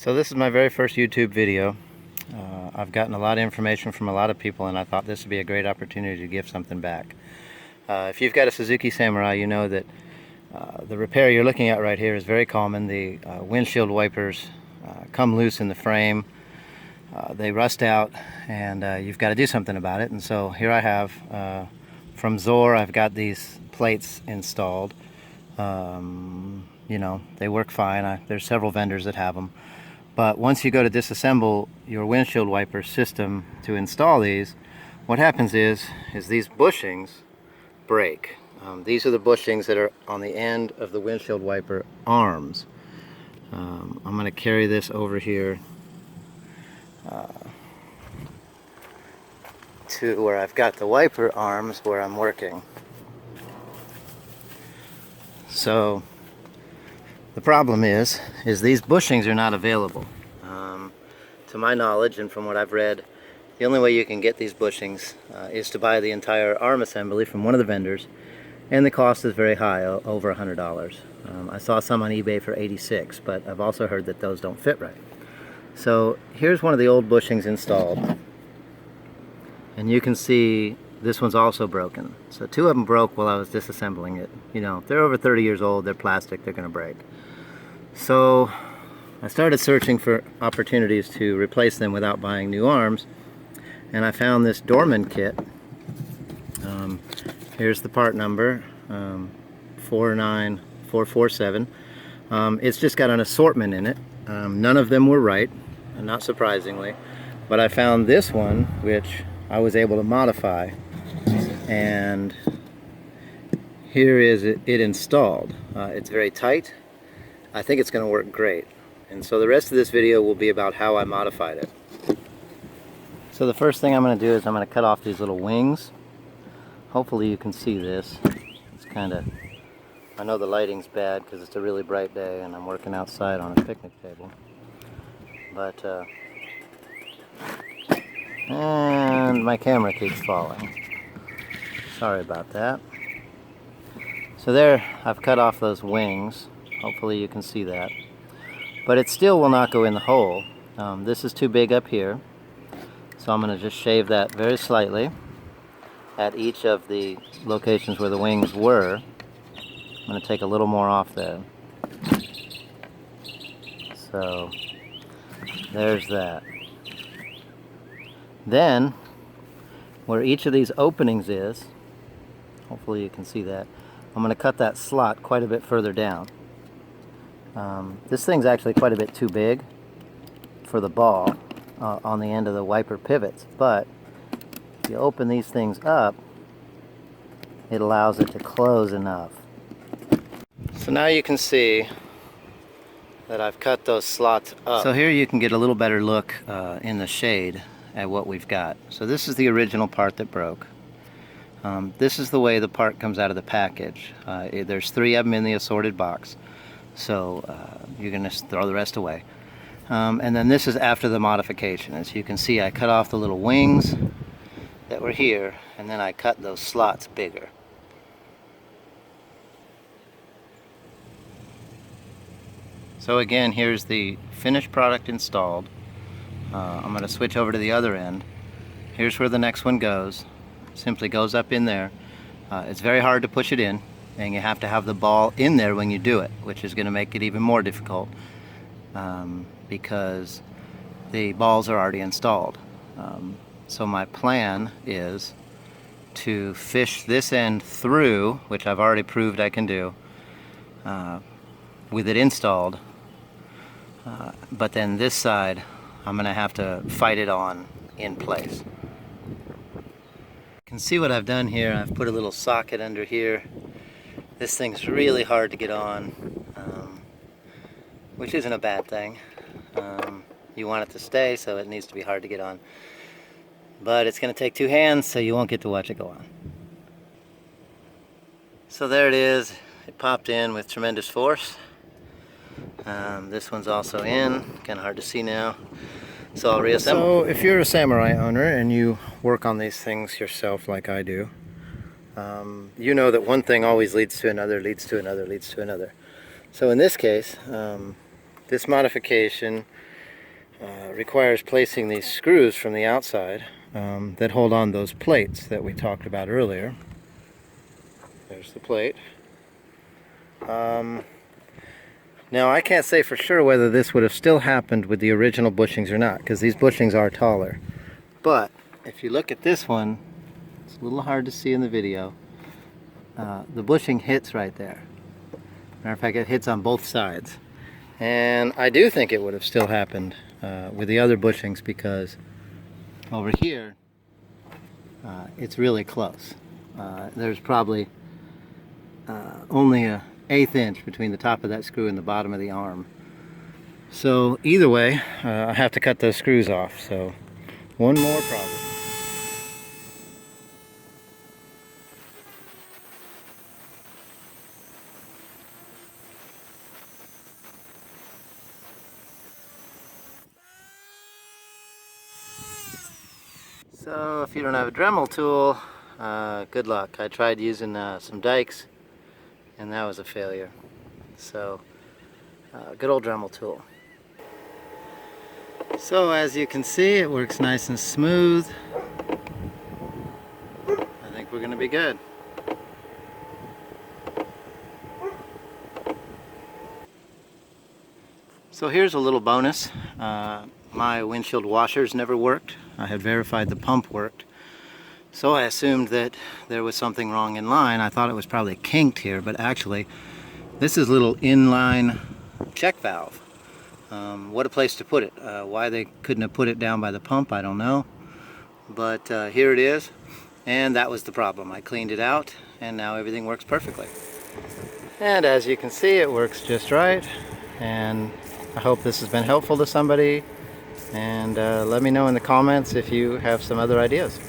So this is my very first YouTube video. I've gotten a lot of information from a lot of people, and I thought this would be a great opportunity to give something back. If you've got a Suzuki Samurai, you know that the repair you're looking at right here is very common. The windshield wipers come loose in the frame, they rust out, and you've got to do something about it. And so here I have, from Zor, I've got these plates installed. You know, they work fine. There's several vendors that have them. But once you go to disassemble your windshield wiper system to install these, what happens is these bushings break. These are the bushings that are on the end of the windshield wiper arms. I'm going to carry this over here to where I've got the wiper arms where I'm working. So the problem is these bushings are not available. To my knowledge, and from what I've read, the only way you can get these bushings is to buy the entire arm assembly from one of the vendors, and the cost is very high, over $100. I saw some on eBay for $86, but I've also heard that those don't fit right. So here's one of the old bushings installed, and you can see this one's also broken. So two of them broke while I was disassembling it. You know, they're over 30 years old, they're plastic, they're going to break. So I started searching for opportunities to replace them without buying new arms, and I found this Dorman kit. Here's the part number, 49447. It's just got an assortment in it. None of them were right, not surprisingly, but I found this one which I was able to modify, and here is it installed. It's very tight. I think it's going to work great, and so the rest of this video will be about how I modified it. So the first thing I'm going to do is I'm going to cut off these little wings. Hopefully you can see this. It's kind of, I know the lighting's bad because it's a really bright day and I'm working outside on a picnic table, but and my camera keeps falling. Sorry about that. So there, I've cut off those wings. Hopefully you can see that. But it still will not go in the hole. This is too big up here. So I'm going to just shave that very slightly at each of the locations where the wings were. I'm going to take a little more off there. So there's that. Then, where each of these openings is, hopefully you can see that, I'm going to cut that slot quite a bit further down. This thing's actually quite a bit too big for the ball on the end of the wiper pivots, but if you open these things up, it allows it to close enough. So now you can see that I've cut those slots up. So here you can get a little better look in the shade at what we've got. So this is the original part that broke. This is the way the part comes out of the package. There's 3 of them in the assorted box, so you're going to throw the rest away. And then this is after the modification. As you can see, I cut off the little wings that were here, and then I cut those slots bigger. So again, here's the finished product installed. I'm going to switch over to the other end. Here's where the next one goes. Simply goes up in there. It's very hard to push it in, and you have to have the ball in there when you do it, which is going to make it even more difficult because the balls are already installed. So my plan is to fish this end through, which I've already proved I can do, with it installed, but then this side I'm going to have to fight it on in place. You can see what I've done here. I've put a little socket under here. This thing's really hard to get on, which isn't a bad thing. You want it to stay, so it needs to be hard to get on. But it's going to take 2 hands, so you won't get to watch it go on. So there it is. It popped in with tremendous force. This one's also in, kind of hard to see now. So I'll reassemble. So if you're a Samurai owner and you work on these things yourself like I do, you know that one thing always leads to another, leads to another, leads to another. So in this case, this modification requires placing these screws from the outside that hold on those plates that we talked about earlier. There's the plate. Now I can't say for sure whether this would have still happened with the original bushings or not, because these bushings are taller. But if you look at this one, it's a little hard to see in the video. The bushing hits right there. Matter of fact, it hits on both sides. And I do think it would have still happened with the other bushings, because over here it's really close. There's probably only a 1/8 inch between the top of that screw and the bottom of the arm. So either way, I have to cut those screws off. So one more problem. So if you don't have a Dremel tool, good luck. I tried using some dikes, and that was a failure. So good old Dremel tool. So as you can see, it works nice and smooth. I think we're going to be good. So here's a little bonus. My windshield washers never worked. I had verified the pump worked. So I assumed that there was something wrong in line. I thought it was probably kinked here, but actually this is a little inline check valve. What a place to put it. Why they couldn't have put it down by the pump, I don't know. But here it is, and that was the problem. I cleaned it out, and now everything works perfectly. And as you can see, it works just right. And I hope this has been helpful to somebody. And let me know in the comments if you have some other ideas.